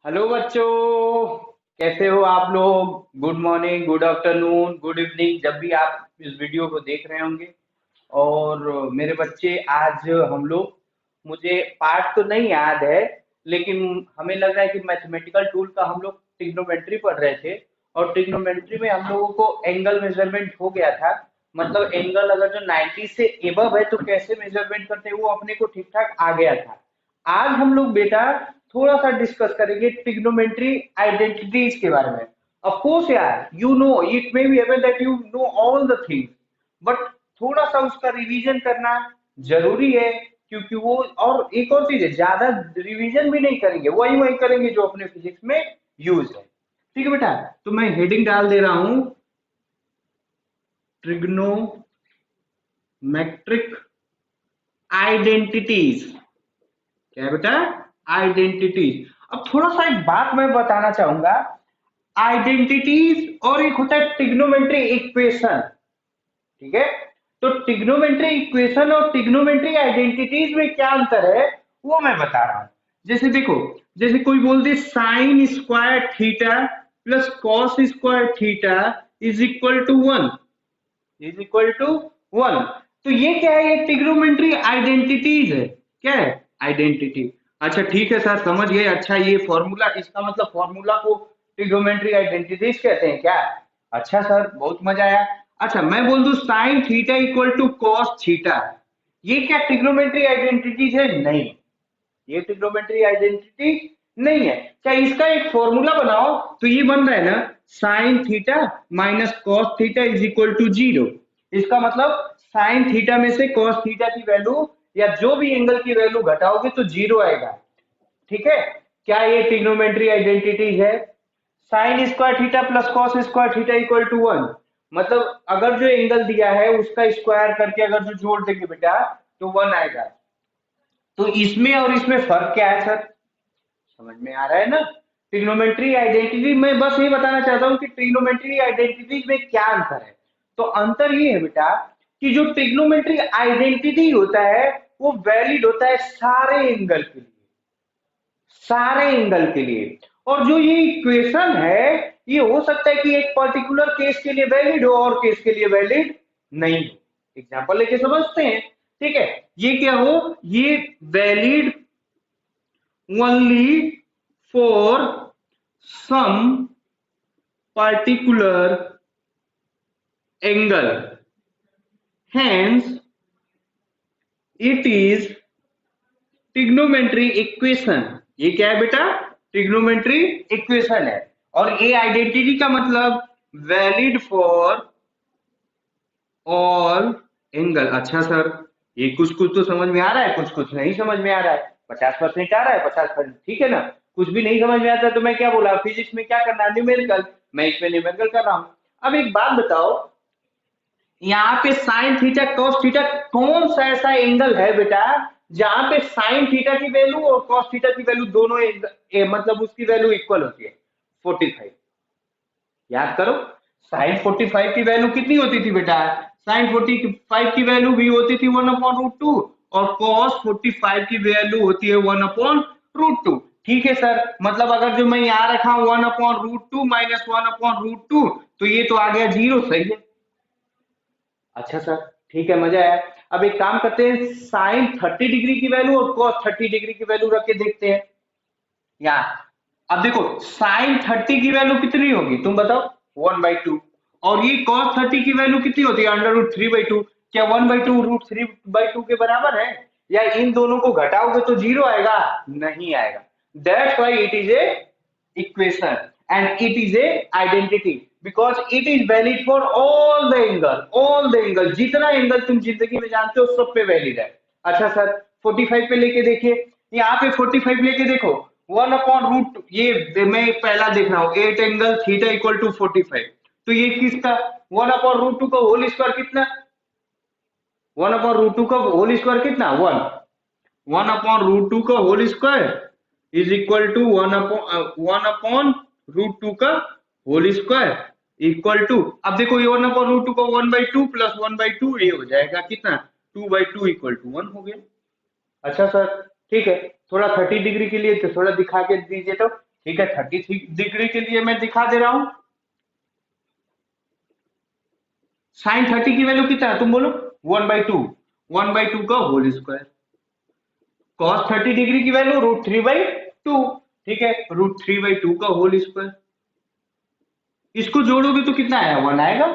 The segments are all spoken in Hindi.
हेलो बच्चों, कैसे हो आप लोग। Good morning, good afternoon, good evening, जब भी आप इस वीडियो को देख रहे होंगे। और मेरे बच्चे, आज हम लोग, मुझे पार्ट तो नहीं याद है, लेकिन हमें लग रहा है कि मैथमेटिकल टूल का हम लोग ट्रिग्नोमेट्री पढ़ रहे थे। और ट्रिग्नोमेट्री में हम लोगों को एंगल मेजरमेंट हो गया था। मतलब एंगल अगर जो 90 से एबव है तो कैसे मेजरमेंट करते हैं वो अपने को ठीक ठाक आ गया था। आज हम लोग बेटा थोड़ा सा डिस्कस करेंगे ट्रिग्नोमेट्री आइडेंटिटीज के बारे में। ऑफ कोर्स यार, you know it may be even that you know all the things, but थोड़ा सा उसका रिवीजन करना जरूरी है। क्योंकि वो, और एक और चीज है, ज्यादा रिवीजन भी नहीं करेंगे, वही वही करेंगे जो अपने फिजिक्स में यूज है। ठीक है बेटा, तो मैं हेडिंग डाल दे रहा हूं, ट्रिग्नोमेट्रिक आइडेंटिटीज। क्या है बेटा? आइडेंटिटीज। अब थोड़ा सा एक बात मैं बताना चाहूंगा, आइडेंटिटीज और एक होता है ट्रिग्नोमेट्री इक्वेशन। ठीक है, तो ट्रिग्नोमेट्री इक्वेशन और ट्रिग्नोमेट्री आइडेंटिटीज में क्या अंतर है वो मैं बता रहा हूं। जैसे देखो, जैसे कोई बोल दे sine square theta plus cos square theta is equal to one, is equal to one. तो ये क्या है? ये ट्रिग्नोमेट्री आइडेंटिटीज है। क्या है? आइडेंटिटी। अच्छा ठीक है सर, समझ गए। अच्छा, ये फॉर्मूला, इसका मतलब फॉर्मूला को ट्रिग्नोमेट्री आइडेंटिटीज कहते हैं क्या? अच्छा सर, बहुत मजा आया। अच्छा, मैं बोल दूं sine theta equal to cos theta, ये क्या ट्रिग्नोमेट्री आइडेंटिटीज है? नहीं, ये ट्रिग्नोमेट्री आइडेंटिटी नहीं है। क्या इसका एक फॉर्मूला बनाओ तो ये बन रहा है ना, sine theta minus cos theta is equal to zero. इसका मतलब साइन थीटा में से कॉस थीटा की वैल्यू या जो भी एंगल की वैल्यू घटाओगे तो जीरो आएगा। ठीक है, क्या ये ट्रिग्नोमेट्री आइडेंटिटी है? Sine square theta plus cos square theta equal to one. मतलब अगर जो एंगल दिया है उसका स्क्वायर करके अगर जो जोड़ देंगे बेटा तो वन आएगा। तो इसमें और इसमें फर्क क्या है सर? समझ में आ रहा है ना? ट्रिग्नोमेट्री आइडेंटिटी, मैं बस ये बताना चाहता हूं कि ट्रिग्नोमेट्री आइडेंटिटी में क्या अंतर है। तो अंतर ये है बेटा कि जो ट्रिग्नोमेट्री आइडेंटिटी होता है वो वैलिड होता है सारे एंगल के लिए, सारे एंगल के लिए। और जो ये इक्वेशन है, ये हो सकता है कि एक पर्टिकुलर केस के लिए वैलिड हो और केस के लिए वैलिड नहीं हो। एग्जांपल लेके समझते हैं। ठीक है, ये क्या हो, ये valid only for some particular angle, hence it is trigonometry equation। ये क्या है बेटा? ट्रिग्नोमेट्री इक्वेशन है। और ये आइडेंटिटी का मतलब वैलिड फॉर ऑल एंगल। अच्छा सर, ये कुछ कुछ तो समझ में आ रहा है, कुछ कुछ नहीं समझ में आ रहा है। 50% आ रहा है, 50%, ठीक है ना। कुछ भी नहीं समझ में आता तो मैं क्या बोला, फिजिक्स में क्या करना है, न्यूमेरिकल। मैं इसमें न्यूमेरिकल कर रहा हूं। अब एक बात बताओ, यहाँ पे साइन थीटा कॉस थीटा कौन सा ऐसा एंगल है बेटा जहां पे साइन थीटा की वैल्यू और कॉस थीटा की वैल्यू दोनों मतलब उसकी वैल्यू इक्वल होती है? 45। याद करो, साइन 45 की वैल्यू कितनी होती थी बेटा? साइन 45 की वैल्यू भी होती थी 1/√2, और कॉस 45 की वैल्यू होती है 1/√2। ठीक है सर, मतलब अगर जो मैं यहां रखा हूं 1/√2 माइनस 1/√2, तो ये तो आ गया जीरो, सही है। अच्छा सर, ठीक है, मजा आया। अब एक काम करते हैं, साइन 30 डिग्री की वैल्यू और कॉस 30 डिग्री की वैल्यू रख के देखते हैं। यहाँ अब देखो, साइन 30 की वैल्यू कितनी होगी तुम बताओ? 1/2। और ये कॉस 30 की वैल्यू कितनी होती है? √3/2। क्या 1/2 √3/2 के बराबर है? या इन दोनों को घटाओगे तो जीरो आएगा? नहीं आएगा। That's why it is a equation and it is a identity, because it is valid for all the angle. All the angle, जितना एंगल तुम जिंदगी में जानते हो सब पे वैलिड है। अच्छा सर, 45 पे लेके देखिए, यहाँ पे 45 लेके देखो, 1/√2, ये मैं पहला देख रहा हूँ, 8 एंगल थीटा इक्वल टू 45। तो ये किसका 1/√2 का होल स्क्वायर कितना? 1/√2 का होल स्क्वायर कितना? 1। 1/√2 का whole square is equal to 1/√2 का होल स्क्वायर इक्वल टू, अब देखो ये 1/√2 का 1/2 प्लस 1/2, ये हो जाएगा कितना? 2/2 इक्वल टू 1 हो गया। अच्छा सर, ठीक है, थोड़ा 30 डिग्री के लिए तो थोड़ा दिखा के दीजिए तो। ठीक है, 30 डिग्री के लिए मैं दिखा दे रहा हूं। साइन 30 की वैल्यू कितना है तुम बोलो? 1/2, 1/2 का होल स्क्वायर। कॉस 30 डिग्री की वैल्यू √3/2, ठीक है, √3/2 का होल स्क्वायर। इसको जोड़ोगे तो कितना आया? 1 आएगा।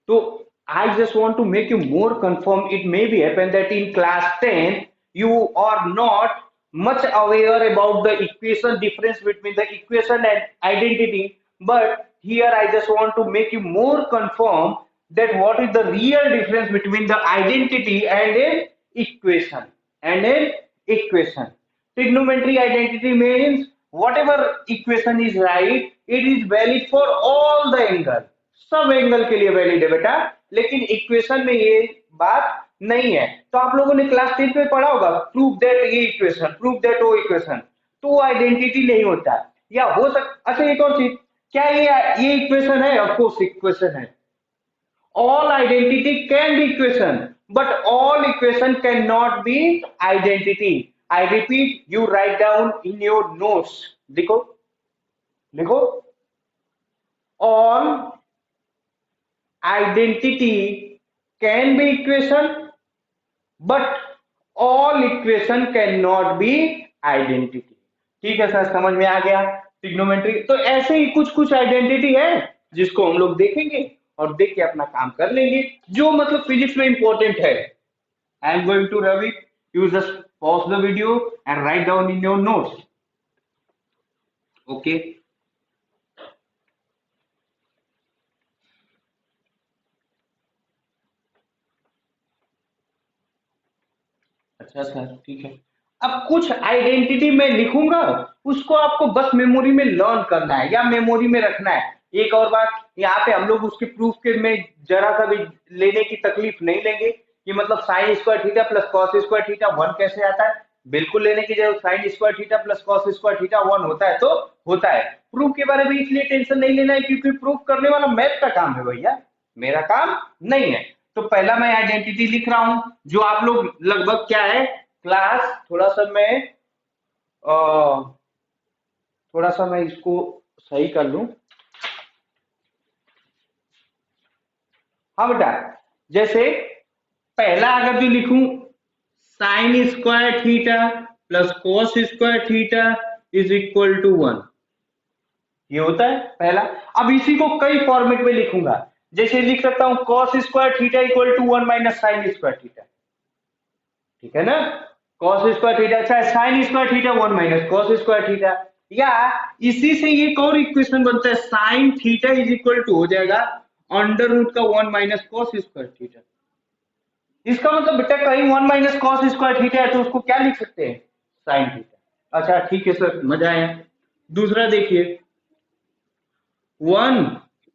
तो I just want to make you more confirm. It may be happen that in class 10 you are not much aware about the equation difference between the equation and identity, but here I just want to make you more confirm that what is the real difference between the identity and an equation and an equation. Trigonometry identity means whatever equation is right, it is valid for all the angle. सब एंगल के लिए वैलिड है बेटा, लेकिन इक्वेशन में ये बात नहीं है। तो आप लोगों ने क्लास 10 में पढ़ा होगा, प्रूव दैट ये इक्वेशन, प्रूव दैट वो इक्वेशन, तो वो आइडेंटिटी नहीं होता। या हो अच्छा एक और चीज, क्या ये इक्वेशन है? ऑफ कोर्स इक्वेशन है। All identity can be equation, but all equation cannot be identity. I repeat, you write down in your notes. देखो देखो, all identity can be equation, but all equation cannot be identity. ठीक है सर, समझ में आ गया ट्रिग्नोमेट्री। तो ऐसे ही कुछ कुछ आइडेंटिटी है जिसको हम लोग देखेंगे और देख के अपना काम कर लेंगे, जो मतलब फिजिक्स में इंपॉर्टेंट है। I am going to Ravi, you just pause the video and write down in your notes. Okay, अच्छा सर ठीक है। अब कुछ आइडेंटिटी मैं लिखूंगा, उसको आपको बस मेमोरी में लर्न करना है या मेमोरी में रखना है। एक और बात, यहाँ पे हम लोग उसके प्रूफ के में जरा सा भी लेने की तकलीफ नहीं लेंगे कि मतलब sign square theta plus cos square theta 1 कैसे आता है। बिल्कुल लेने की जरूरत, sign square theta plus cos square theta 1 होता है तो होता है। प्रूफ के बारे में इसलिए टेंशन नहीं लेना है क्योंकि प्रूफ करने वाला मैथ का काम है भैया, मेरा काम नहीं है। तो पहला मैं आइडेंटिटी लिख रहा हूं, जो आप लोग लगभग क्या है क्लास, थोड़ा सा मैं इसको सही कर लूं। हाँ बेटा, जैसे पहला अगर जो लिखूं sine square theta plus cos square theta is equal to 1, ये होता है पहला। अब इसी को कई फॉर्मेट में लिखूंगा, जैसे लिख सकता हूं cos square theta equal to 1 minus sine square theta, ठीक है ना। cos स्क्वायर थीटा अच्छा है, sine square theta 1 minus cos square theta. या इसी से ये और इक्वेशन बनता है, sine theta is equal to हो जाएगा अंडर रूट का 1 माइनस cos स्क्वायर थीटा। इसका मतलब बेटा कहीं 1 माइनस cos स्क्वायर थीटा है तो उसको क्या लिख सकते हैं? Sine theta. अच्छा ठीक है सर, मजा आया। दूसरा देखिए, 1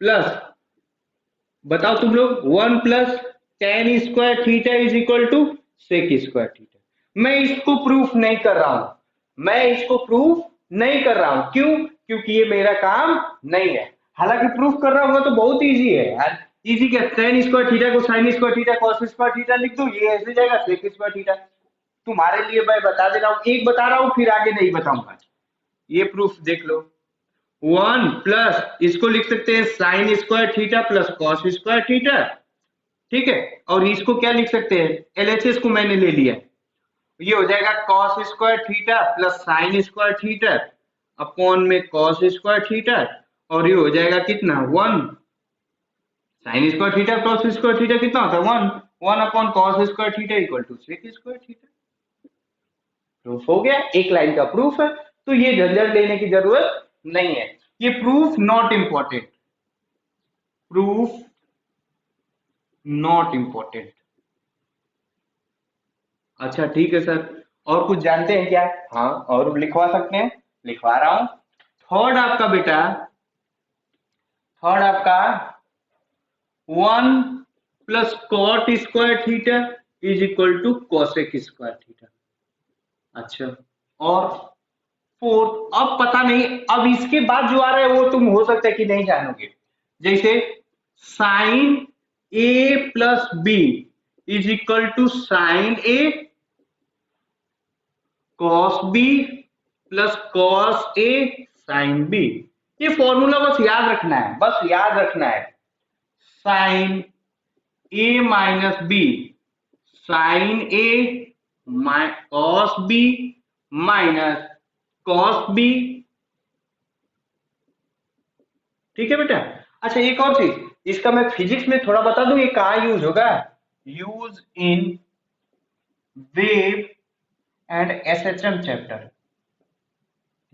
प्लस, बताओ तुम लोग, 1 plus tan square theta is equal to sec square theta. मैं इसको प्रूफ नहीं कर रहा हूं, मैं इसको प्रूफ नहीं कर रहा हूं, क्यों? क्योंकि ये मेरा काम नहीं है। हालांकि प्रूफ कर रहा होगा तो बहुत इजी है यार, इजी क्या, tan स्क्वायर थीटा को sin square theta cos square theta लिख दो, ये ऐसे जाएगा सेक स्क्वायर थीटा। तुम्हारे लिए मैं बता दे रहा हूं, एक बता रहा हूं फिर आगे नहीं बताऊंगा। ये प्रूफ देख लो, 1 प्लस इसको लिख सकते हैं sign square theta plus cos square theta, ठीक है। और इसको क्या लिख सकते हैं, एलएचएस को मैंने ले लिया, ये हो जाएगा cos square theta plus sine square theta upon में कॉस स्क्वायर थीटा, और ये हो जाएगा कितना 1, sine square theta cos square theta कितना होता है 1, 1 upon cos square theta equal to sec square theta. Proof हो गया, एक लाइन का प्रूफ है, तो ये झंझट लेने की जरूरत नहीं है। ये proof not important, proof not important. अच्छा ठीक है सर, और कुछ जानते हैं क्या? हाँ और लिखवा सकते हैं, लिखवा रहा हूं। थर्ड आपका बेटा, थर्ड आपका 1 plus cot square theta is equal to cosec square theta. अच्छा, और फोर्थ, अब पता नहीं, अब इसके बाद जो आ रहा है वो तुम हो सकता है कि नहीं जानोगे, जैसे sine A plus B is equal to sine A cos B plus cos A sine B. ये फॉर्मूला बस याद रखना है, बस याद रखना है। Sine A minus B, sine A cos B minus cos B. ठीक है बेटा। अच्छा एक और चीज, इसका मैं फिजिक्स में थोड़ा बता दूं, ये कहाँ यूज होगा। Use in wave and SHM chapter.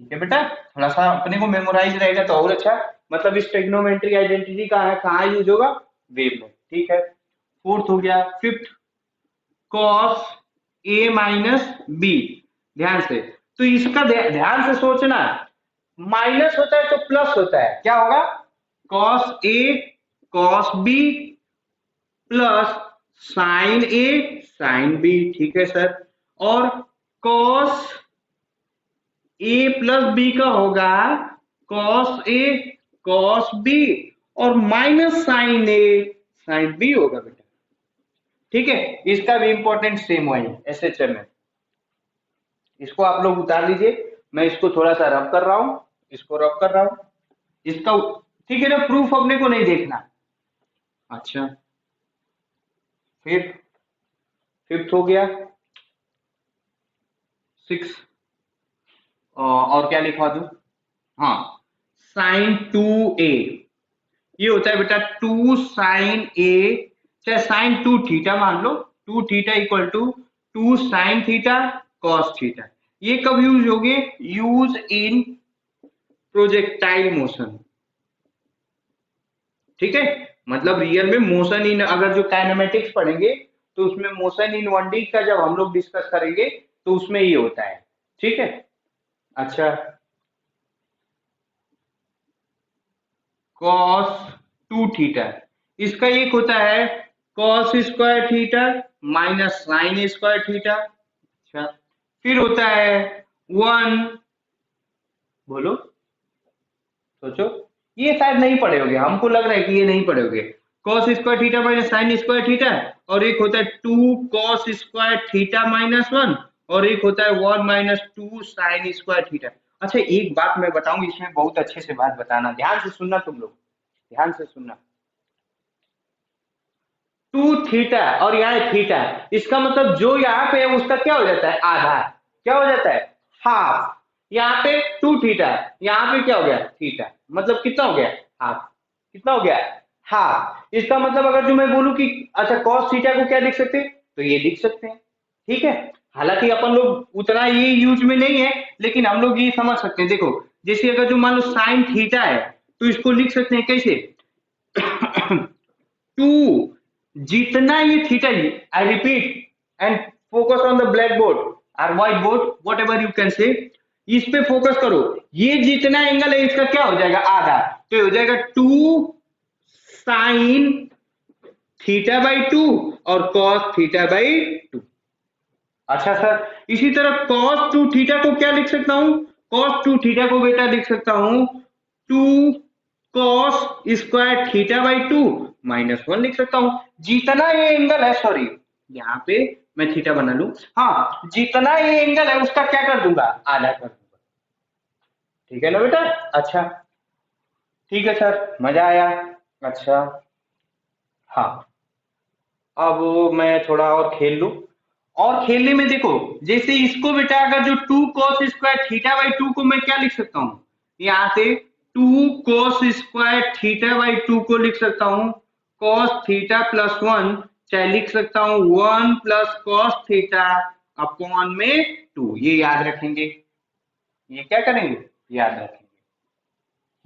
ठीक है बेटा, थोड़ा सा अपने को मेमोराइज रहेगा तो और अच्छा। मतलब इस ट्रिग्नोमेट्री आइडेंटिटी का है कहाँ यूज होगा, वेव में। ठीक है, फोर्थ हो गया। Fifth, cos A minus B. ध्यान से, तो इसका ध्यान से सोचना, माइनस होता है तो प्लस होता है, क्या होगा, cos A cos B plus sign A sine B. ठीक है सर। और कॉस ए प्लस बी का होगा कॉस ए कॉस बी और माइनस साइन ए साइन बी होगा बेटा। ठीक है, इसका भी इंपॉर्टेंट सेम वही एसएचएम में। इसको आप लोग उतार लीजिए, मैं इसको थोड़ा सा रब कर रहा हूं, इसको रब कर रहा हूं इसका। ठीक है ना, प्रूफ अपने को नहीं देखना। अच्छा, फिर फिफ्थ हो गया। सिक्स, और क्या लिखवा दूं, हाँ, साइन टू ए। ये होता है बेटा टू साइन ए, चाहे साइन टू थीटा मान लो, two theta equal to two sine theta cos theta. ये कब यूज होंगे, यूज इन प्रोजेक्टाइल मोशन। ठीक है, मतलब रियल में मोशन इन, अगर जो काइनेमेटिक्स पढ़ेंगे तो उसमें मोशन इन 1D का जब हम लोग डिस्कस करेंगे तो उसमें ये होता है। ठीक है। अच्छा, कॉस टू थीटा, इसका एक होता है cos square theta minus sine square theta. अच्छा, फिर होता है वन, बोलो, सोचो, ये शायद नहीं पढ़े होगे, हमको लग रहा है कि ये नहीं पढ़े होगे। Cos square theta minus sine square theta, और एक होता है two cos square theta minus one, और एक होता है one minus two sine square theta. अच्छा एक बात मैं बताऊं, इसमें बहुत अच्छे से बात बताना, ध्यान से सुनना तुम लोग, ध्यान से सुनना। टू थीटा और यहाँ थीटा, इसका मतलब जो यहाँ पे है उसका क्या हो जाता है, आधा, क्या हो जाता है, हाफ। यहाँ पे टू थीटा, यहाँ पे क्या हो गया, थीटा, मतलब कितना हो गया, हाफ। कितना हो गया, हाफ। इसका मतलब अगर जो मैं बोलूं कि अच्छा कॉस थीटा को क्या लिख सकते हैं, तो ये लिख सकते हैं। ठीक है, हालांकि अपन लोग उतना ये यूज में नहीं है, लेकिन हम लोग ये समझ सकते हैं। देखो, जैसे अगर जो मान लो साइन थीटा है तो इसको लिख सकते हैं कैसे, टू, जितना ये थीटा, I repeat and focus on the black board और white board, whatever you can say, इस पे फोकस करो। ये जितना एंगल है इसका क्या हो जाएगा, आधा, तो हो जाएगा two sine theta by two और कॉस थीटा बाई टू। अच्छा सर, इसी तरह कॉस टू थीटा को क्या लिख सकता हूं, कॉस टू थीटा को बेटा लिख सकता हूं two cos square theta by two minus one लिख सकता हूं। जितना ये एंगल है, सॉरी यहाँ पे मैं थीटा बना लू, हाँ, जितना ये एंगल है उसका क्या कर दूंगा, आधा कर दूंगा। ठीक है ना बेटा। अच्छा ठीक है सर, मजा आया। अच्छा, हाँ, अब मैं थोड़ा और खेल लूं। और खेलने में देखो, जैसे इसको बेटा अगर जो two cos square theta by two को मैं क्या लिख सकता हूँ, यहाँ से two cos square theta by two को लिख सकता हूँ कॉस थीटा प्लस वन, चाहे लिख सकता हूँ one plus cos theta upon में टू। ये याद रखेंगे, ये क्या करेंगे, याद रखेंगे।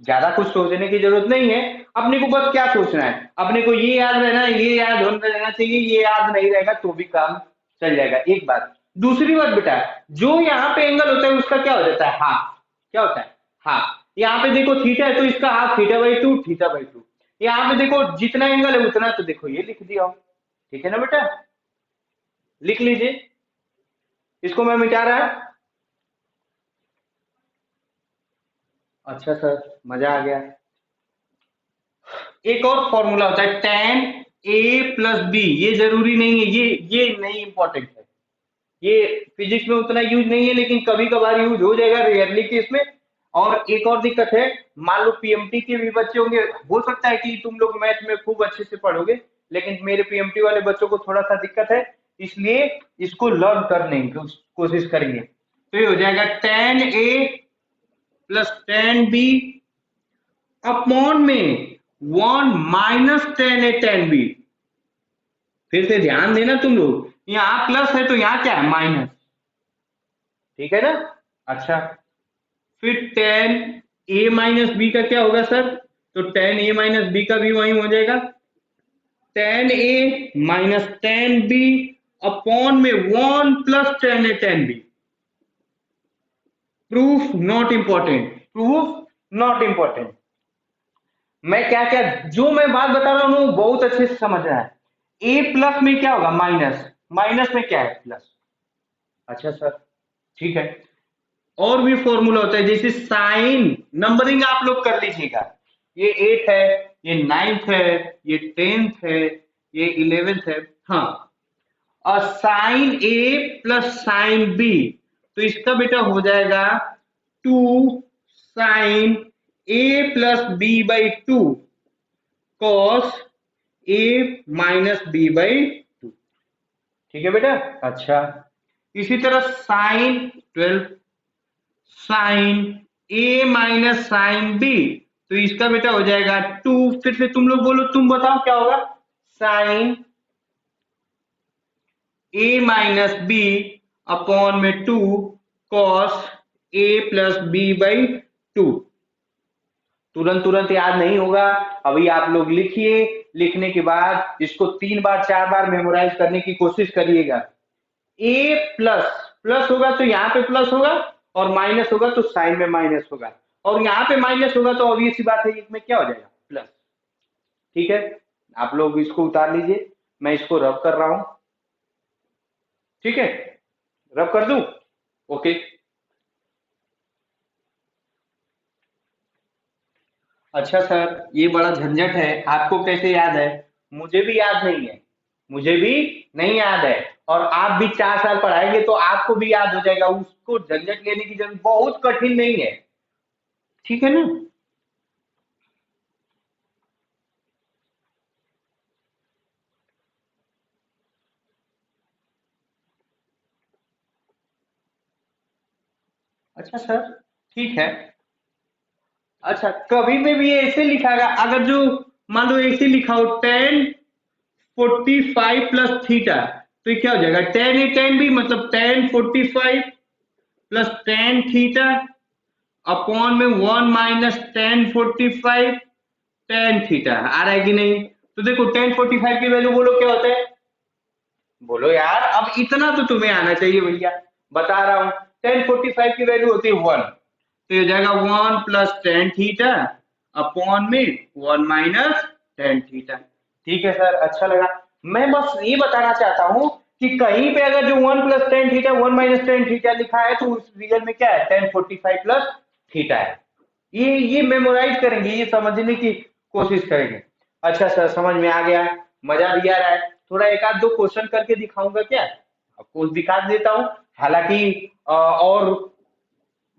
ज्यादा कुछ सोचने की जरूरत नहीं है, अपने को बस क्या सोचना है, अपने को ये याद रहना है, ये याद होना रहना चाहिए। ये याद नहीं रहेगा तो भी काम चल जाएगा, एक बात। दूसरी बात बेटा, जो यहाँ पे एंगल होता है उसका क्या हो जाता है, हाफ। क्या होता है, हाफ। यहाँ पे देखो थीटा है तो इसका half theta by to, theta by to. यहाँ पे देखो जितना एंगल है उतना, तो देखो ये लिख दिया हो। ठीक है ना बेटा, लिख लीजिए, इसको मैं मिटा रहा है। अच्छा सर, मजा आ गया। एक और फॉर्मूला होता है tan a प्लस बी, ये जरूरी नहीं है, ये नहीं इंपॉर्टेंट है। ये फिजिक्स में उतना यूज नहीं है, लेकिन कभी कभार यूज हो जाएगा, रेयरली केस में। और एक और दिक्कत है, मान लो पीएमटी के भी बच्चे होंगे, हो सकता है कि तुम लोग मैथ में खूब अच्छे से पढ़ोगे, लेकिन मेरे पीएमटी वाले बच्चों को थोड़ा सा दिक्कत है, इसलिए इसको लर्न करने की कोशिश करेंगे। तो ये हो जाएगा tan A plus tan B upon में 1 minus tan A tan B। फिर से ध्यान देना तुम लोग, यहाँ प्लस है तो यहाँ क्या है, माइनस, ठीक है ना। अच्छा, फिर tan A माइनस बी का क्या होगा सर, तो tan A माइनस बी का भी वही हो जाएगा, tan A minus tan B upon में 1 plus tan A tan B। Proof not important, proof not important. मैं क्या क्या जो मैं बात बता रहा हूँ बहुत अच्छे से समझ रहा है। ए प्लस में क्या होगा, माइनस, माइनस में क्या है, प्लस। अच्छा सर, ठीक है। और भी फॉर्मूला होता है, जैसे साइन, नंबरिंग आप लोग कर लीजिएगा, ये 8 है, ये 9th है, ये 10th है, ये 11th है। हाँ, और sine A plus sine B, तो इसका बेटा हो जाएगा 2 sine A plus B by 2 cos A minus B by 2। ठीक है बेटा। अच्छा, इसी तरह sine 12 sine A minus sine B, तो इसका बेटा हो जाएगा 2, फिर से तुम लोग बोलो, तुम बताओ क्या होगा, sine A minus B upon में 2 cos A plus B by 2। तुरंत तुरंत याद नहीं होगा, अभी आप लोग लिखिए, लिखने के बाद इसको 3 बार 4 बार मेमोराइज करने की कोशिश करिएगा। ए प्लस प्लस होगा तो यहाँ पे प्लस होगा, और माइनस होगा तो साइन में माइनस होगा, और यहाँ पे माइनस होगा तो ऑब्वियस सी बात है इसमें क्या हो जाएगा, प्लस। ठीक है, आप लोग इसको उतार लीजिए, मैं इसको रब कर रहा हूं। ठीक है, रब कर दूं, ओके। अच्छा सर, ये बड़ा झंझट है, आपको कैसे याद है, मुझे भी याद नहीं है, मुझे भी नहीं याद है। और आप भी 4 साल पढ़ाएंगे तो आपको भी याद हो जाएगा, उसको झंझट लेने की जरूरत, बहुत कठिन नहीं है, ठीक है ना। अच्छा सर, ठीक है। अच्छा, कभी में भी ऐसे लिखा गया, अगर जो मान लो ऐसे लिखा हो 10 45 प्लस थीटा, तो ये क्या हो जाएगा, tan ए tan बी, मतलब tan 45 plus tan theta upon में 1 माइनस tan 45 tan थीटा। आ रहा है कि नहीं, तो देखो tan 45 की वैल्यू बोलो क्या होता है, बोलो यार, अब इतना तो तुम्हें आना चाहिए भैया, बता रहा हूं। tan 45 की वैल्यू होती है 1, तो ये जाएगा 1 प्लस tan थीटा अपॉन में 1 माइनस tan थीटा। ठीक है सर, अच्छा लगा। मैं बस ये बताना चाहता हूं कि कहीं पे अगर जो 1 plus tan theta 1 minus tan theta लिखा है, तो उस रिजल्ट में क्या है, tan 45 प्लस थीटा है। ये मेमोराइज करेंगे, ये समझने की कोशिश करेंगे। अच्छा सर, समझ में आ गया, मजा भी आ रहा है। थोड़ा एक आध दो क्वेश्चन करके दिखाऊंगा क्या, आपको दिखा देता हूँ। हालांकि और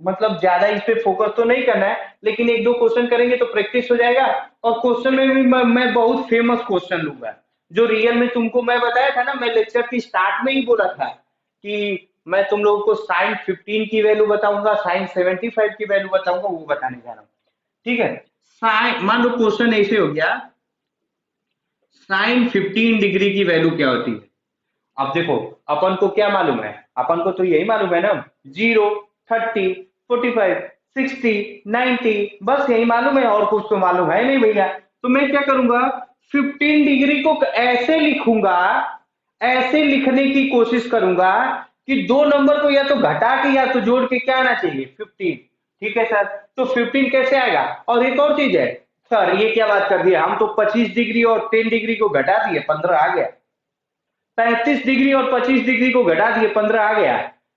मतलब ज्यादा इस पे फोकस तो नहीं करना है, लेकिन एक दो क्वेश्चन करेंगे तो प्रैक्टिस हो जाएगा। और क्वेश्चन में भी मैं बहुत फेमस क्वेश्चन लूंगा, जो रियल में तुमको मैं बताया था ना, मैं लेक्चर की स्टार्ट में ही बोला था कि मैं तुम लोगों को साइन 15 की वैल्यू बताऊंगा, साइन 75 की वैल्यू बताऊंगा, वो बताने जा रहा हूँ। ठीक है, साइन, मान लो क्वेश्चन ऐसे हो गया, साइन 15 डिग्री की वैल्यू क्या होती है। अब देखो, अपन को क्या मालूम है, अपन को तो यही मालूम है ना, 0 30 45 60 90, बस यही मालूम है, और कुछ तो मालूम है नहीं भैया। तो मैं क्या करूंगा, 15 डिग्री को ऐसे लिखूंगा, ऐसे लिखने की कोशिश करूंगा कि दो नंबर को या तो घटा के या तो जोड़ के क्या आना चाहिए, 15। ठीक है सर, तो 15 कैसे आएगा। और एक और चीज है सर, ये क्या बात कर दी हम तो 25 डिग्री और 10 डिग्री को घटा दिए, 15 आ गया। 35 डिग्री और 25 डिग्री को घटा दिए, 15 आ गया।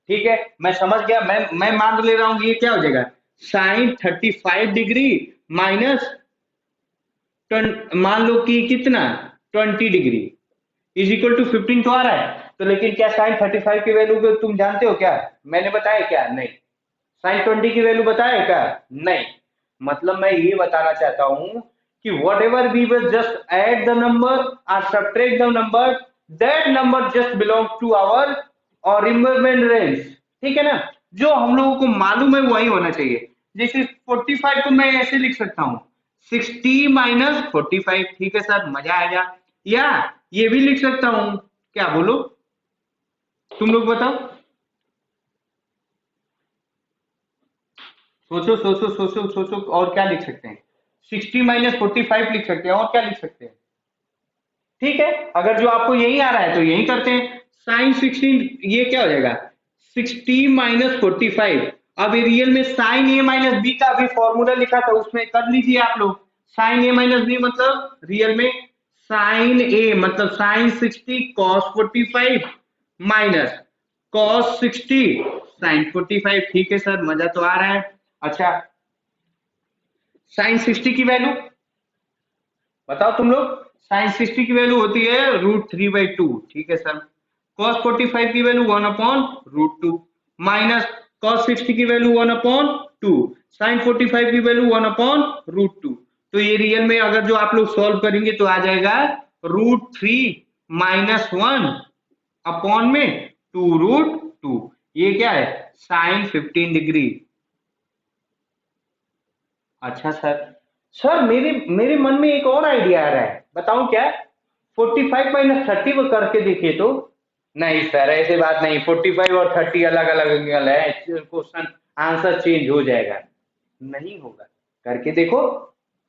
ठीक है, मैं समझ गया, मैं मान ले रहा हूं ये क्या हो जाएगा, साइन 35 डिग्री माइनस मान लो कि कितना 20 डिग्री इज इक्वल टू 15 तो आ रहा है। तो लेकिन क्या साइन 35 की वैल्यू को तुम जानते हो क्या? मैंने बताया क्या? नहीं। साइन 20 की वैल्यू बताया क्या? नहीं। मतलब मैं ये बताना चाहता हूं कि whatever we will just add the number और subtract the number, that number just belong to our और रिमेम्बर्ड रेंज। ठीक है ना? जो हम लोगों को मालूम है वही होना चाहिए। जैसे 45 को मैं ऐसे लिख सकता हूँ 60 माइनस 45। ठीक है सर, मजा आएगा। या ये भी लिख सकता हूँ, क्या बोलो तुम लोग बताओ। सोचो सोचो सोचो सोचो, और क्या लिख सकते हैं? 60 माइनस 45 लिख सकते हैं, और क्या लिख सकते हैं? ठीक है, अगर जो आपको यही आ रहा है तो यही करते हैं। साइन 16, ये क्या हो जाएगा? 60 माइनस 45। अब रियल में साइन ए माइनस बी का भी फॉर्मूला लिखा था, उसमें कर लीजिए आप लोग। साइन ए माइनस बी मतलब रियल में साइन ए मतलब sine 60 cos 45 minus cos 60 sine 45। ठीक है सर, मजा तो आ रहा है। अच्छा, साइन 60 की वैल्यू बताओ तुम लोग। साइन 60 की वैल्यू होती है √3/2। ठीक है सर। कॉस 45 की वैल्यू 1/√2 माइनस कॉस 60 की वैल्यू 1/2। साइन 45 की वैल्यू 1/√2। तो ये रियल में अगर जो आप लोग सॉल्व करेंगे तो आ जाएगा √3 माइनस 1 अपॉन में 2√2। ये क्या है? Sine 15 degree. अच्छा सर। सर मेरे मेरे मन में एक और आइडिया आ रहा है, बताऊं क्या? 45 माइनस 30 वो करके देखिए तो। नहीं सर, ऐसे बात नहीं, 45 और 30 अलग अलग एंगल है, क्वेश्चन आंसर चेंज हो जाएगा। नहीं होगा, करके देखो।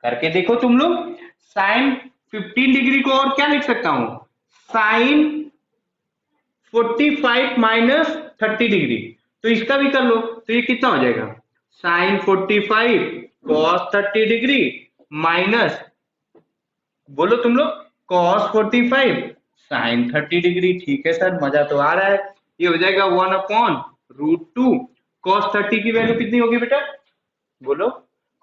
करके देखो तुम लोग। साइन 15 डिग्री को और क्या लिख सकता हूं? Sine 45 minus 30 degree. तो इसका भी कर लो, तो ये कितना हो जाएगा? साइन 45 कॉस 30 डिग्री माइनस, बोलो तुम लोग, कॉस 45 साइन 30 डिग्री। ठीक है सर, मजा तो आ रहा है। ये हो जाएगा 1/√2। कॉस 30 की वैल्यू कितनी होगी बेटा? बोलो,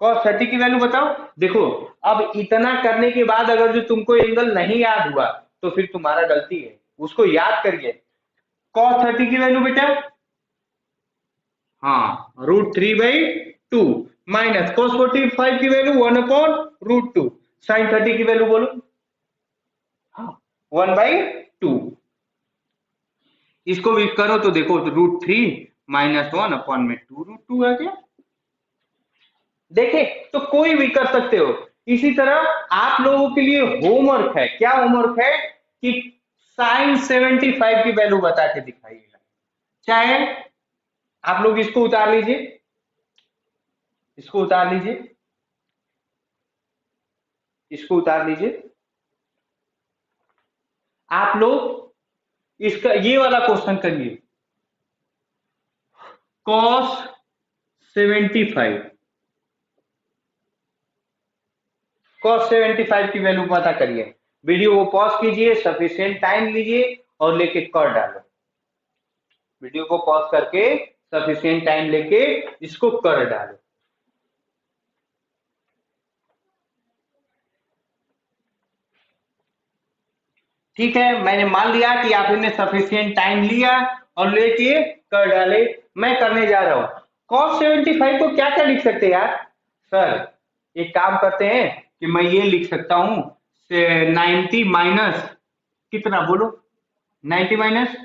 कॉस 30 की वैल्यू बताओ। देखो, अब इतना करने के बाद अगर जो तुमको एंगल नहीं याद हुआ तो फिर तुम्हारा गलती है, उसको याद करिए। कॉस 30 की वैल्यू बेटा, हाँ, √3/2 माइनस कॉस 45 की वैल्यू 1/√2। साइन 30 की वैल्यू बोलो, हाँ, 1/2। इसको भी करो तो देखो, √3 माइनस 1/2√2 है क्या? देखे तो कोई भी कर सकते हो। इसी तरह आप लोगों के लिए होमवर्क है, क्या होमवर्क है कि साइन 75 की वैल्यू बता के दिखाइएगा। चाहे आप लोग इसको उतार लीजिए, इसको उतार लीजिए, इसको उतार लीजिए। आप लोग इसका ये वाला क्वेश्चन करिए, कॉस 75, कॉस 75 की वैल्यू पता करिए। वीडियो को पॉज कीजिए, सफिशिएंट टाइम लीजिए और लेके कर डालो। वीडियो को पॉज करके सफिशिएंट टाइम लेके इसको कर डालो। ठीक है, मैंने मान लिया कि आपने सफिशिएंट टाइम लिया और लेके कर डाले। मैं करने जा रहा हूं। कॉस 75 को क्या क्या लिख सकते हैं यार? सर एक काम करते हैं कि मैं ये लिख सकता हूं 90 माइनस कितना बोलो, 90 माइनस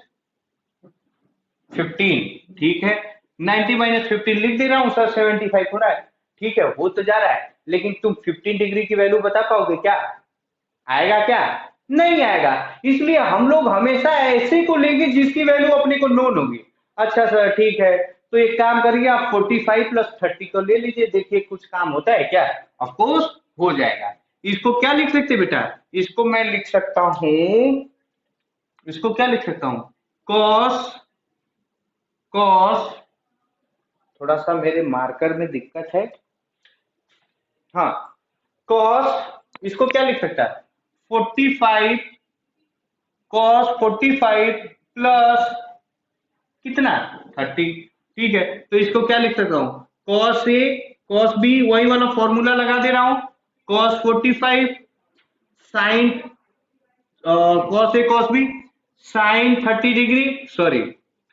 15। ठीक है, 90 माइनस 15 लिख दे रहा हूं सर, 75 हो रहा है। ठीक है, हो तो जा रहा है, लेकिन तुम 15 डिग्री की वैल्यू बता पाओगे क्या? आएगा क्या? नहीं आएगा। इसलिए हम लोग हमेशा ऐसे को लेंगे जिसकी वैल्यू अपने को नोन होगी। अच्छा सर ठीक है, तो एक काम करिए, आप 45 प्लस 30 को ले लीजिए, देखिए कुछ काम होता है क्या? ऑफकोर्स हो जाएगा। इसको क्या लिख सकते बेटा? इसको मैं लिख सकता हूं, इसको क्या लिख सकता हूं? कॉस, कॉस, थोड़ा सा मेरे मार्कर में दिक्कत है। हाँ, कॉस, इसको क्या लिख सकता है? 45 कॉस 45 प्लस कितना? 30। ठीक है, तो इसको क्या लिख सकता हूं? कॉस ए कॉस बी, वही वाला फॉर्मूला लगा दे रहा हूं। Cos 45 sine cos A cos B sine 30 degree, sorry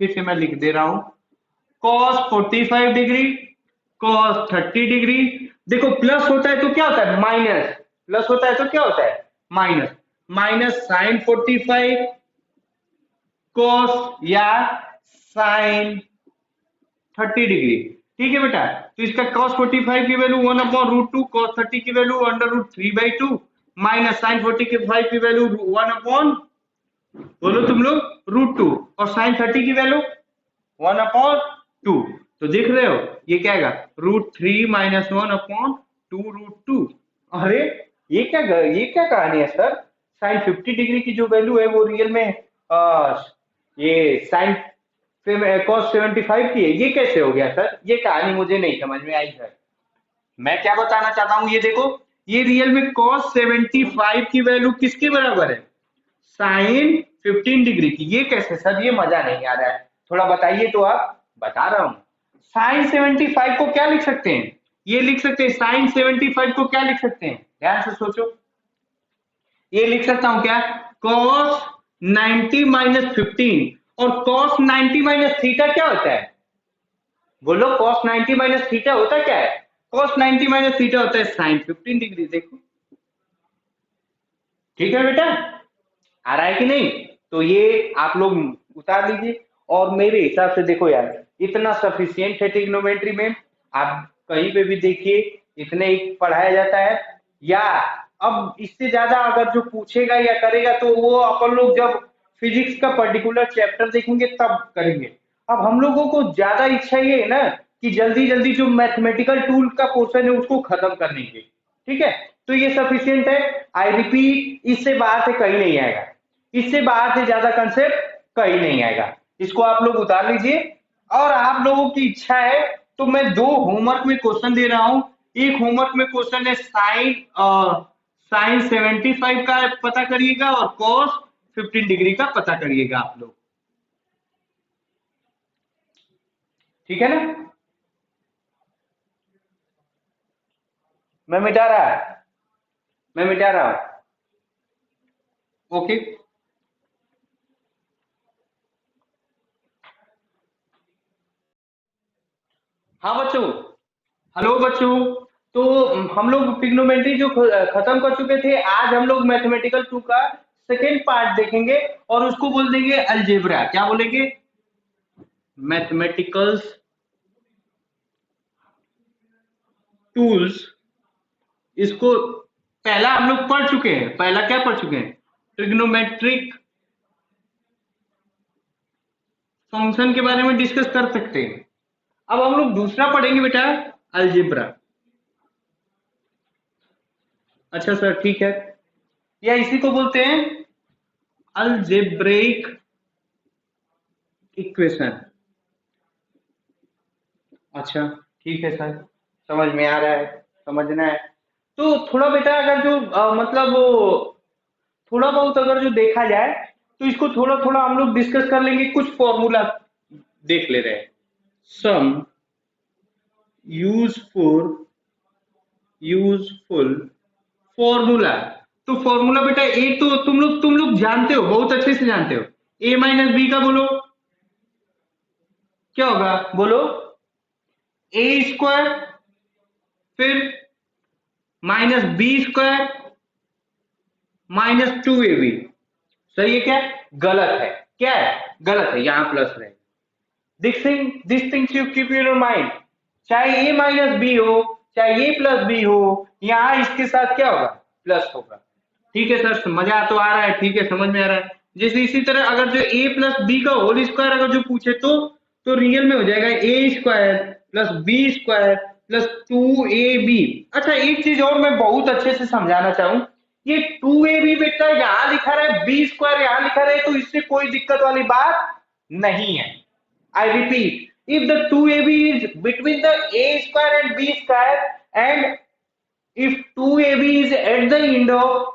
फिर से मैं लिख दे रहा हूं, कॉस 45 डिग्री, कॉस 30 डिग्री। देखो प्लस होता है तो क्या होता है माइनस, प्लस होता है तो क्या होता है माइनस, माइनस साइन 45 कॉस या साइन 30 डिग्री। ठीक है बेटा, तो इसका cos 45 की वैल्यू 1/√2, cos 30 की वैल्यू √3/2, माइनस साइन 45 की वैल्यू 1 अपॉन, बोलो तुम लोग √2, और साइन 30 की वैल्यू 1/2। तो देख रहे हो ये क्या आएगा, √3 - 1/2 √2। अरे ये क्या कहानी है सर, साइन 50 डिग्री की जो वैल्यू है वो रियल में ये साइन cos 75 की है, ये कैसे हो गया सर, ये कहानी मुझे नहीं समझ में आई सर। मैं क्या बताना चाहता हूं, ये देखो ये रियल में cos 75 की वैल्यू किसके बराबर है, साइन 15 डिग्री की। ये कैसे सर, ये मजा नहीं आ रहा है, थोड़ा बताइए तो आप। बता रहा हूं, साइन 75 को क्या लिख सकते हैं, ये लिख सकते हैं साइन 75 को क्या लिख सकते हैं, ध्यान से सोचो, ये लिख सकता हूं क्या, cos 90 - 15, और cos 90 - थीटा क्या होता है, बोलो cos 90 - थीटा होता क्या है, cos 90 - थीटा होता है साइन 15 डिग्री। देखो ठीक है बेटा, आ रहा है कि नहीं, तो ये आप लोग उतार लीजिए। और मेरे हिसाब से देखो यार, इतना सफिशियंट है ट्रिग्नोमेट्री में, आप कहीं पे भी देखिए इतने ही पढ़ाया जाता है, या अब इससे ज्यादा अगर जो पूछेगा या करेगा तो वो अपन लोग जब फिजिक्स का पर्टिकुलर चैप्टर देखेंगे तब करेंगे। अब हम लोगों को ज्यादा इच्छा ये है ना कि जल्दी जल्दी जो मैथमेटिकल टूल का पोर्शन है उसको खत्म करने की, ठीक है, तो ये सफिशियंट है। आई रिपीट, इससे बाहर से कहीं नहीं आएगा, इससे बाहर से ज्यादा कंसेप्ट कहीं नहीं आएगा, इसको आप लोग उतार लीजिए। और आप लोगों की इच्छा है तो मैं 2 होमवर्क में क्वेश्चन दे रहा हूं। एक होमवर्क में क्वेश्चन है साइन 75 का पता करिएगा, और कॉस 15 डिग्री का पता करिएगा आप लोग, ठीक है ना। मैं मिटा रहा है, मैं मिटा रहा हूं, ओके। हाँ बच्चों, हेलो बच्चों, तो हम लोग ट्रिग्नोमेट्री जो खत्म कर चुके थे, आज हम लोग मैथमेटिकल 2 का सेकेंड पार्ट देखेंगे, और उसको बोल देंगे अलजेब्रा। क्या बोलेंगे, मैथमेटिकल्स टूल्स। इसको पहला हम लोग पढ़ चुके हैं, पहला क्या पढ़ चुके हैं, ट्रिग्नोमेट्रिक फंक्शन के बारे में डिस्कस कर सकते हैं। अब हम लोग दूसरा पढ़ेंगे बेटा, अलजेब्रा। अच्छा सर ठीक है, या इसी को बोलते हैं अलजेब्रिक इक्वेशन। अच्छा ठीक है सर, समझ में आ रहा है, समझना है तो थोड़ा बेटा, अगर जो मतलब वो थोड़ा बहुत अगर जो देखा जाए तो इसको थोड़ा थोड़ा हम लोग डिस्कस कर लेंगे, कुछ फॉर्मूला देख ले रहे हैं। Some useful formula. तो फॉर्मूला बेटा एक तो तुम लोग जानते हो, बहुत अच्छे से जानते हो, a - b का बोलो क्या होगा, बोलो a², फिर -b² -2ab। सही है क्या, गलत है, क्या है, गलत है, यहां प्लस रहे। This things you keep in your mind, चाहे a - b हो, चाहे a + b हो, यहां इसके साथ क्या होगा, प्लस होगा। ठीक है सर, मजा तो आ रहा है, ठीक है, समझ में आ रहा है। जैसे इसी तरह अगर जो a + b का होल स्क्वायर अगर जो पूछे तो रियल में हो जाएगा a² + b² + 2ab। अच्छा एक चीज और मैं बहुत अच्छे से समझाना चाहूं, ये 2ab बेटा यहाँ लिखा रहा है, b² यहाँ लिखा रहा है, तो इससे कोई दिक्कत वाली बात नहीं है। I repeat, if the 2ab is between the a² and b², and if 2ab is at the end of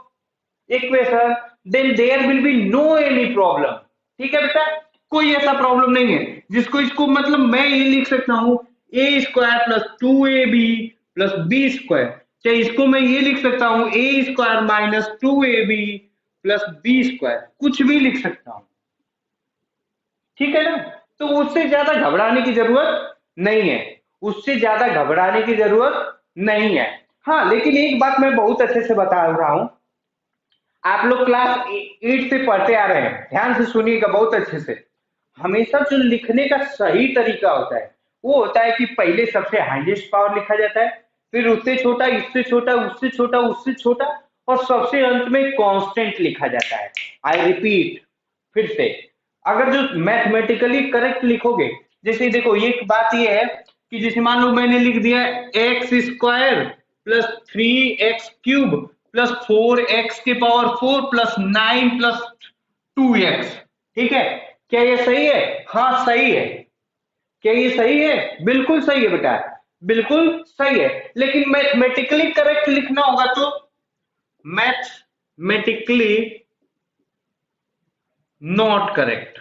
equation, then there will be no any problem। ठीक है बेटा, कोई ऐसा प्रॉब्लम नहीं है, जिसको इसको मतलब मैं ये लिख सकता हूं a² + 2ab + b², चाहे इसको मैं ये लिख सकता हूं a² - 2ab + b², कुछ भी लिख सकता हूं। ठीक है ना। तो उससे ज्यादा घबराने की जरूरत नहीं है, उससे ज्यादा घबराने की जरूरत नहीं है। हाँ लेकिन एक बात मैं बहुत अच्छे से बता रहा हूं, आप लोग क्लास 8 से पढ़ते आ रहे हैं, ध्यान से सुनिएगा बहुत अच्छे से। हमेशा जो लिखने का सही तरीका होता है वो होता है कि पहले सबसे हाईएस्ट पावर लिखा जाता है, फिर उससे छोटा, इससे छोटा, उससे छोटा, उससे छोटा, और सबसे अंत में कांस्टेंट लिखा जाता है। आई रिपीट, फिर से, अगर जो मैथमेटिकली करेक्ट लिखोगे, जैसे देखो एक बात ये है कि जैसे मान लो मैंने लिख दिया x square plus 3x³ plus 4x के पावर 4 प्लस 9 प्लस 2x, ठीक है, क्या ये सही है? हाँ सही है। क्या ये सही है? बिल्कुल सही है बेटा, बिल्कुल सही है। लेकिन मैथमेटिकली करेक्ट लिखना होगा तो मैथमेटिकली नॉट करेक्ट,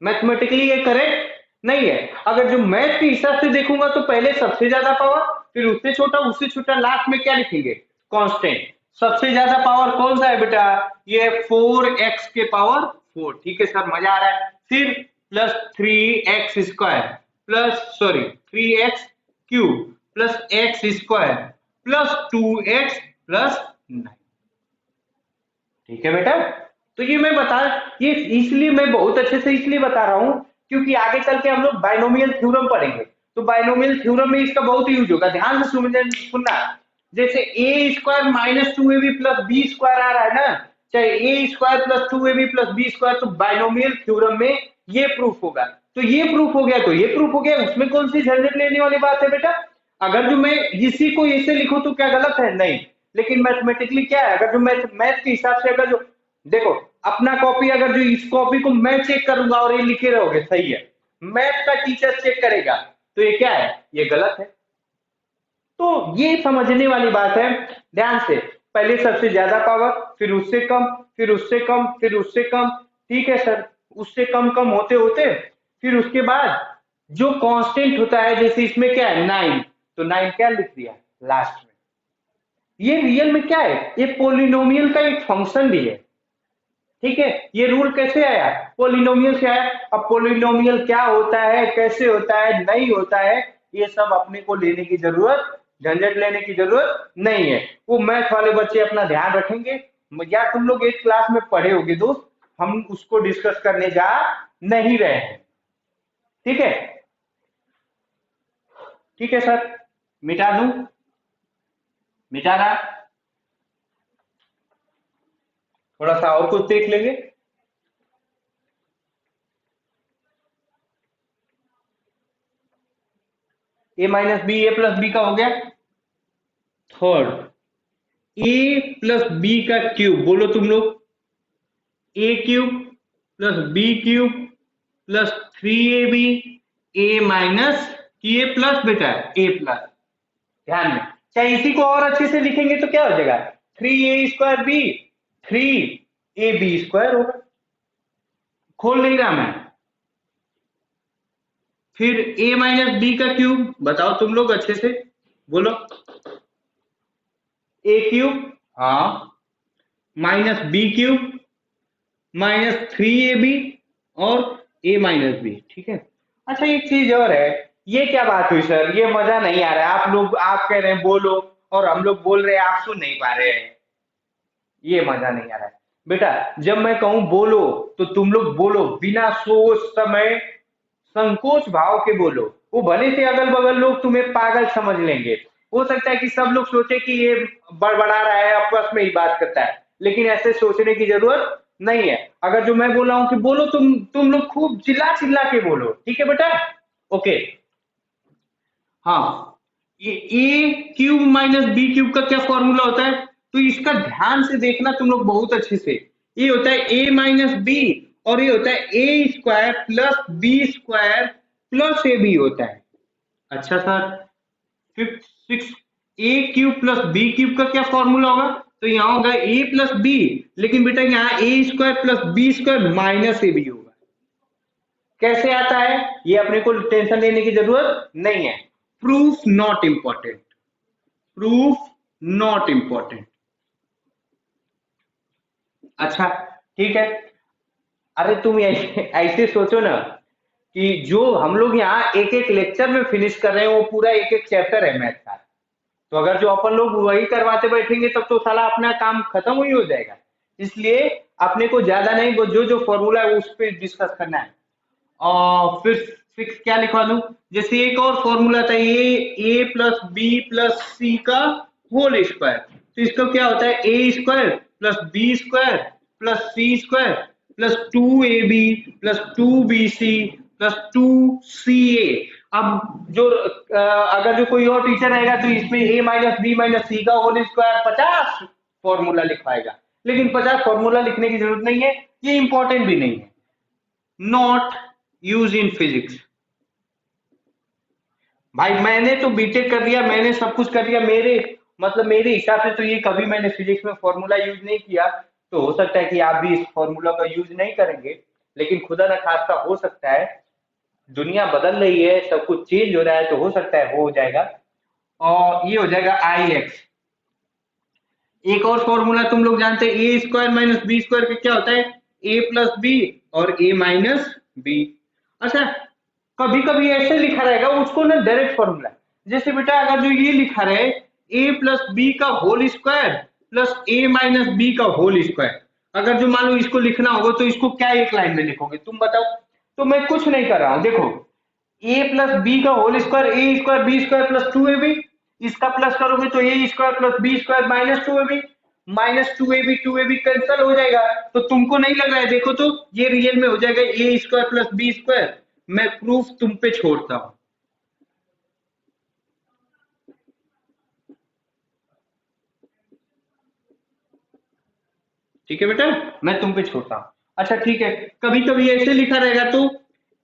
मैथमेटिकली ये करेक्ट नहीं है। अगर जो मैथ के हिसाब से देखूंगा तो पहले सबसे ज्यादा पावर, फिर उससे छोटा, उससे छोटा, लास्ट में क्या लिखेंगे? कांस्टेंट। सबसे ज्यादा पावर कौन सा है बेटा? ये 4x के पावर 4, ठीक है सर मजा आ रहा है। फिर plus 3x² plus sorry 3x³ plus x² plus 2x plus 9, ठीक है बेटा। तो ये मैं बता, ये इसलिए मैं बहुत अच्छे से इसलिए बता रहा हूं क्योंकि आगे चल के हम लोग बाइनोमियल थ्योरम पढ़ेंगे, तो बाइनोमियल थ्योरम में इसका बहुत यूज होगा, ध्यान से सुनना। जैसे a² minus 2ab plus b² आ रहा है ना, चाहे a² plus 2ab plus b², तो बाइनोमियल थ्योरम में ये प्रूफ होगा। तो ये प्रूफ हो गया, तो ये प्रूफ हो गया, उसमें कौन सी झंझट लेने वाली बात है बेटा? अगर जो मैं इसी को ऐसे लिखूं तो क्या गलत है? नहीं। लेकिन मैथमेटिकली क्या है, अगर जो मैथ के हिसाब से, अगर जो देखो अपना कॉपी, अगर जो इस कॉपी को मैं चेक करूंगा और ये लिखे रहोगे सही है, मैथ का टीचर चेक करेगा तो ये क्या है? ये गलत है। तो ये समझने वाली बात है, ध्यान से। पहले सबसे ज्यादा पावर, फिर उससे कम, फिर उससे कम, फिर उससे कम, ठीक है सर। उससे कम कम होते होते फिर उसके बाद जो कांस्टेंट होता है, जैसे इसमें क्या है 9, तो 9 क्या लिख दिया लास्ट में। ये रियल में क्या है? ये पोलिनोमियल का एक फंक्शन भी है, ठीक है। ये रूल कैसे आया? पोलिनोमियल से आया। अब पोलिनोमियल क्या होता है, कैसे होता है, नहीं होता है, ये सब अपने को लेने की जरूरत, झंझट लेने की जरूरत नहीं है। वो मैथ वाले बच्चे अपना ध्यान रखेंगे, या तुम लोग एक क्लास में पढ़े होगे दोस्त, हम उसको डिस्कस करने जा नहीं रहे हैं, ठीक है। ठीक है सर, मिटा दूं? मिटा रहा, थोड़ा सा और कुछ देख लेंगे। ए माइनस बी, ए प्लस बी का हो गया। थर्ड, ए प्लस बी का क्यूब, बोलो तुम लोग। a³ plus b³ plus 3ab, ए माइनस की ए प्लस बेटा, ए प्लस, ध्यान में। चाहे इसी को और अच्छे से लिखेंगे तो क्या हो जाएगा? 3a² b, 3ab² होगा। खोल नहीं रहा मैं। फिर a माइनस बी का क्यूब, बताओ तुम लोग अच्छे से बोलो। a³ हाँ, माइनस b³ माइनस 3ab और a माइनस बी, ठीक है। अच्छा एक चीज और है, ये क्या बात हुई सर, ये मजा नहीं आ रहा है, आप लोग आप कह रहे हैं बोलो और हम लोग बोल रहे हैं, आप सुन नहीं पा रहे हैं, ये मजा नहीं आ रहा है बेटा। जब मैं कहूं बोलो तो तुम लोग बोलो, बिना सोच समय संकोच भाव के बोलो। वो भले से अगल बगल लोग तुम्हें पागल समझ लेंगे, हो सकता है कि सब लोग सोचे कि ये बड़बड़ा रहा है, आपस में ही बात करता है, लेकिन ऐसे सोचने की जरूरत नहीं है। अगर जो मैं बोल रहा हूं कि बोलो, तुम लोग खूब चिल्ला चिल्ला के बोलो, ठीक है बेटा। ओके, हाँ, ये a³ माइनस b³ का क्या फॉर्मूला होता है? तो इसका ध्यान से देखना तुम लोग बहुत अच्छे से। ये होता है a माइनस बी, और ये होता है a² plus b² plus ab होता है। अच्छा sir, fifth six, a³ plus b³ का क्या फॉर्मूला होगा? तो यहाँ होगा a प्लस बी, लेकिन बेटा यहाँ a² plus b² minus ab होगा। कैसे आता है ये अपने को टेंशन लेने की जरूरत नहीं है। Proof not important, proof not important. अच्छा, ठीक है। अरे तुम ऐसे ऐसे सोचो ना कि जो हम लोग यहाँ एक एक लेक्चर में फिनिश कर रहे हैं वो पूरा एक एक चैप्टर है मैथ का। तो अगर जो अपन लोग वही करवाते बैठेंगे तब तो साला अपना काम खत्म ही हो जाएगा। इसलिए अपने को ज्यादा नहीं, वो जो जो फॉर्मूला है उस पर डिस्कस करना है। और फिर फिक्स क्या लिखवा दूं? जैसे एक और फॉर्मूला था, A plus B plus C का होल स्क्वायर। तो इसका क्या होता है? A square plus B square plus C square plus 2ab plus 2bc plus 2ca। अब जो अगर जो कोई और टीचर रहेगा तो इसमें a माइनस बी माइनस सी का होल स्क्वायर 50 फॉर्मूला लिखवाएगा। लेकिन 50 फॉर्मूला लिखने की जरूरत नहीं है, ये इंपॉर्टेंट भी नहीं है। Not use in physics. भाई मैंने तो बीटेक कर लिया, मैंने सब कुछ कर लिया, मेरे मतलब मेरे हिसाब से तो ये कभी मैंने फिजिक्स में फॉर्मूला यूज नहीं किया। तो हो सकता है कि आप भी इस फॉर्मूला का यूज नहीं करेंगे, लेकिन खुदा न खास्ता हो सकता है, दुनिया बदल रही है, सब कुछ चेंज हो रहा है, तो हो सकता है हो जाएगा। और ये हो जाएगा आई एक्स। एक और फॉर्मूला तुम लोग जानते हैं, ए स्क्वायर माइनस बी स्क्वायर का क्या होता है? ए प्लस बी और ए माइनस बी। अच्छा, कभी कभी ऐसे लिखा रहेगा उसको ना डायरेक्ट फॉर्मूला। जैसे बेटा अगर जो ये लिखा रहे ए प्लस बी का होल स्क्वायर प्लस ए माइनस बी का होल स्क्वायर, अगर जो मान लो इसको लिखना होगा तो इसको क्या एक लाइन में लिखोगे तुम बताओ? तो मैं कुछ नहीं कर रहा हूं, देखो ए प्लस बी का whole square, A square B square plus 2ab, इसका प्लस करोगे तो A square plus B square minus 2ab, minus 2ab cancel हो जाएगा। तो तुमको नहीं लग रहा है? देखो तो ये रियल में हो जाएगा ए स्क्वायर प्लस बी स्क्वायर। मैं प्रूफ तुम पे छोड़ता हूं। ठीक है बेटा, मैं तुम पे छोड़ता हूं। अच्छा ठीक है, कभी कभी ऐसे लिखा रहेगा तो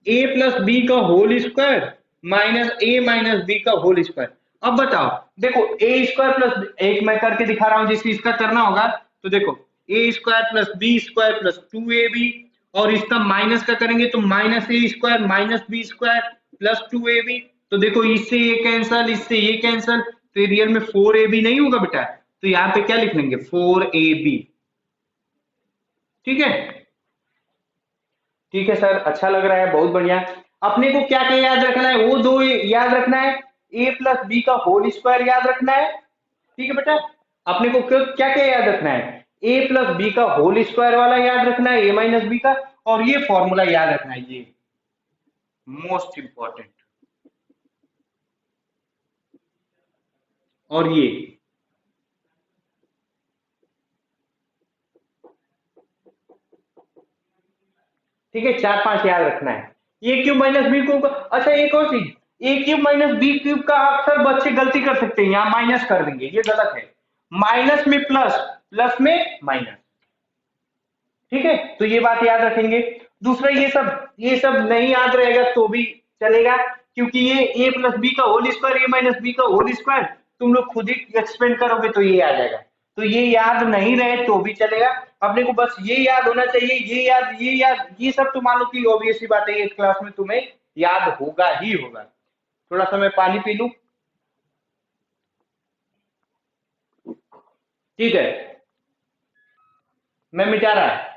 ए प्लस बी का होल स्क्वायर माइनस ए माइनस बी का होल स्क्वायर। अब बताओ, देखो ए स्क्वायर प्लस, एक मैं करके दिखा रहा हूं जिससे इसका करना होगा। तो देखो A square plus B square plus 2ab, और इसका माइनस का करेंगे तो minus A square minus B square plus 2ab। तो देखो इससे ये कैंसल, इससे ये कैंसल, तो रियल में 4ab नहीं होगा बेटा। तो यहाँ पे क्या लिख लेंगे? 4ab। ठीक है, ठीक है सर, अच्छा लग रहा है, बहुत बढ़िया। अपने को क्या क्या याद रखना है? वो दो याद रखना है, ए प्लस बी का होल स्क्वायर याद रखना है। ठीक है बेटा, अपने को क्या क्या याद रखना है? ए प्लस बी का होल स्क्वायर वाला याद रखना है, ए माइनस बी का, और ये फॉर्मूला याद रखना है, ये मोस्ट इंपॉर्टेंट। और ये ठीक है, चार पांच याद रखना है। ए क्यूब माइनस बी क्यूब का, अच्छा एक और चीज, ए क्यूब माइनस बी क्यूब का अक्सर बच्चे गलती कर सकते हैं, यहाँ माइनस कर देंगे, ये गलत है। माइनस में प्लस, प्लस में माइनस। ठीक है, तो ये बात याद रखेंगे। दूसरा ये सब नहीं याद रहेगा तो भी चलेगा, क्योंकि ये ए प्लस बी का होल स्क्वायर, ए माइनस बी का होल स्क्वायर तुम लोग खुद ही एक्सपेंड करोगे तो ये आ जाएगा। तो ये याद नहीं रहे तो भी चलेगा, अपने को बस ये याद होना चाहिए, ये याद, ये सब तो मान लो कि ऑब्वियस सी बात है, ये क्लास में तुम्हें याद होगा ही होगा। थोड़ा सा मैं पानी पी लूं। ठीक है, मैं मिटा रहा है।